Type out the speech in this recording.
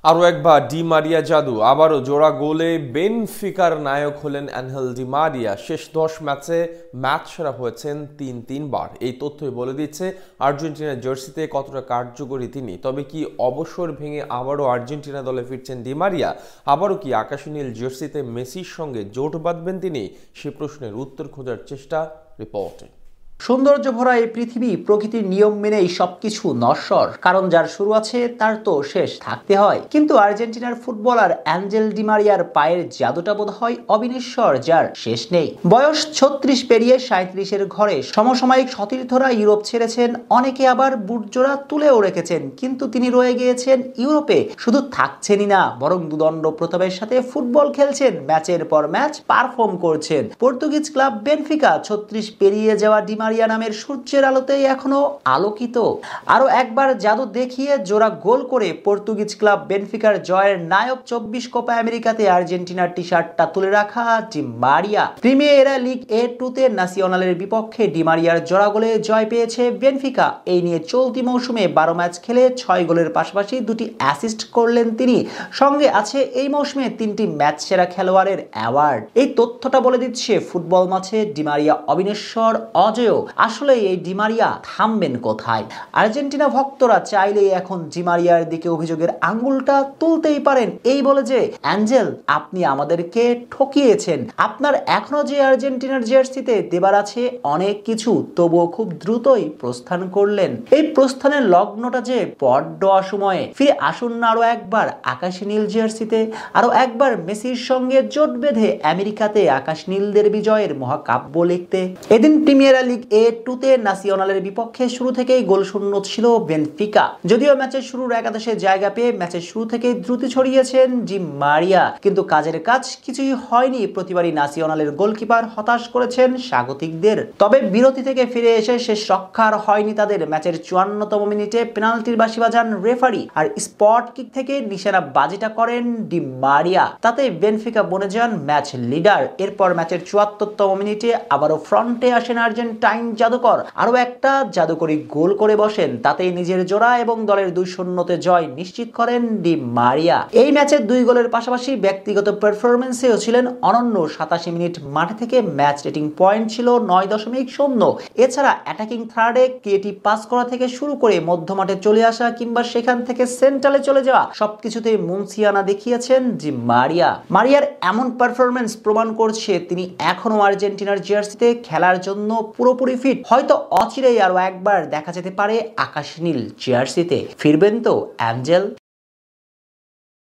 আরও একবার Di Maria জাদু, আবারও জোড়া গোলে বেনফিকার নায়ক হলেন অ্যানহেল ডি মারিয়া। শেষ 10 ম্যাচে ম্যাচ সেরা হয়েছেন তিনবার। এই তথ্যই বলে দিচ্ছে আর্জেন্টিনার জার্সিতে কতটা কার্যকরী তিনি। তবে কি অবসর ভেঙে আবারও আর্জেন্টিনা দলে ফিরছেন ডি মারিয়া? আবারও কি আকাশী নীল জার্সিতে মেসির সঙ্গে জোট বাঁধবেন তিনি? সে প্রশ্নের উত্তর খোঁজার চেষ্টা রিপোর্টে। সৌন্দর্য ভরা এই পৃথিবী প্রকৃতির নিয়ম মেনেই সবকিছু নশ্বর, কারণ যার শুরু আছে তার তো শেষ থাকতে হয়। কিন্তু আর্জেন্টিনার ফুটবলার অ্যাঞ্জেল ডি মারিয়ার পায়ের জাদুটা বোধ হয় অবিনশ্বর, যার শেষ নেই। বয়স 36 পেরিয়ে 37-এর ঘরে সমসাময়িক সতীর্থরা ইউরোপ ছেড়েছেন, অনেকে আবার বুটজোড়া তুলেও রেখেছেন, কিন্তু তিনি রয়ে গিয়েছেন ইউরোপে। শুধু থাকছেনই না, বরং দুদণ্ড প্রতাপের সাথে ফুটবল খেলছেন, ম্যাচের পর ম্যাচ পারফর্ম করছেন। পর্তুগিজ ক্লাব বেনফিকা 36 পেরিয়ে যাওয়া ডি মারিয়া নামের সূর্যের আলোতেই এখনো আলোকিত। আরো একবার জাদু দেখিয়ে জোড়া গোল করে পর্তুগিজ ক্লাব বেনফিকার জয়ের নায়ক। 24 কোপা আমেরিকাতে আর্জেন্টিনার টি শার্টটা তুলে রাখা ডি মারিয়া। প্রিমিয়েরা লিগ A2-তে ন্যাসিওনালের বিপক্ষে ডি মারিয়ার জোড়া গোলে জয় পেয়েছে বেনফিকা। এই নিয়ে চলতি মৌসুমে 12 ম্যাচ খেলে 6 গোলের পাশাপাশি 2টি অ্যাসিস্ট করলেন তিনি। সঙ্গে আছে এই মৌসুমে 3টি ম্যাচ সেরা খেলোয়াড়ের অ্যাওয়ার্ড। এই তথ্যটা বলে দিচ্ছে ফুটবল মাঠে ডি মারিয়া অবিনশ্বর, অজেয়। আসলে এই ডি মারিয়া থামবেন কোথায়? আর্জেন্টিনা ভক্তরা চাইলেই এখন ডি মারিয়ার দিকে অভিযোগের আঙ্গুলটা তুলতেই পারেন, এই বলে যে, অ্যাঞ্জেল, আপনি আমাদেরকে ঠকিয়েছেন। আপনার এখনো যে আর্জেন্টিনার জার্সিতে দেবার আছে অনেক কিছু, তবুও খুব দ্রুতই প্রস্থান করলেন। এই প্রস্থানের লগ্নটা যে বড্ড অসময়ে। ফিরে আসুন না আরো একবার আকাশী নীল জার্সিতে, আরো একবার মেসির সঙ্গে জোট বেঁধে আমেরিকাতে আকাশ নীলদের বিজয়ের মহাকাব্য লিখতে। এদিন প্রিমিয়ার লিগ A2-তে ন্যাসিওনালের বিপক্ষে শুরু থেকেই গোলশূন্য ছিল বেনফিকা। যদিও ম্যাচের শুরুর একাদশে জায়গা পেয়ে ম্যাচের শুরু থেকেই দ্রুতি ছড়িয়েছেন ডি মারিয়া, কিন্তু কাজের কাজ কিছুই হয়নি। প্রতিবারই ন্যাসিওনালের গোলকিপার হতাশ করেছেন স্বাগতিকদের। তবে বিরতি থেকে ফিরে এসে শেষ রক্ষার হয়নি তাদের। ম্যাচের 54তম মিনিটে পেনাল্টির বাঁশি বাজান রেফারি, আর স্পট কিক থেকে নিশানা বাজিটা করেন ডি মারিয়া। তাতে বেনফিকা বনে যান ম্যাচ লিডার। এরপর ম্যাচের 74তম মিনিটে আবারও ফ্রন্টে আসেন আর্জেন্টাইন জাদুকর, আরো একটা জাদুকরি গোল করে বসেন। তাতেই নিজের জোড়া এবং দলের 2-0-তে জয় নিশ্চিত করেন ডি মারিয়া। এই ম্যাচে 2 গোলের পাশাপাশি ব্যক্তিগত পারফরম্যান্সেও ছিলেন অনন্য। 87 মিনিট মাঠে থেকে ম্যাচ রেটিং পয়েন্ট ছিল 9.0। এছাড়া অ্যাটাকিং থার্ডে ক্রিয়েটিভ পাস করা থেকে শুরু করে মধ্য মাঠে চলে আসা কিংবা সেখান থেকে সেন্টারে চলে যাওয়া, সবকিছুতেই মুন্সিয়ানা দেখিয়েছেন ডি মারিয়া। মারিয়ার এমন পারফরম্যান্স প্রমাণ করছে তিনি এখনো আর্জেন্টিনার জার্সিতে খেলার জন্য পুরোপুরি ফিট। হয়তো অচিরেই আরো একবার দেখা যেতে পারে আকাশী নীল জার্সিতে। ফিরবেন তো অ্যাঞ্জেল?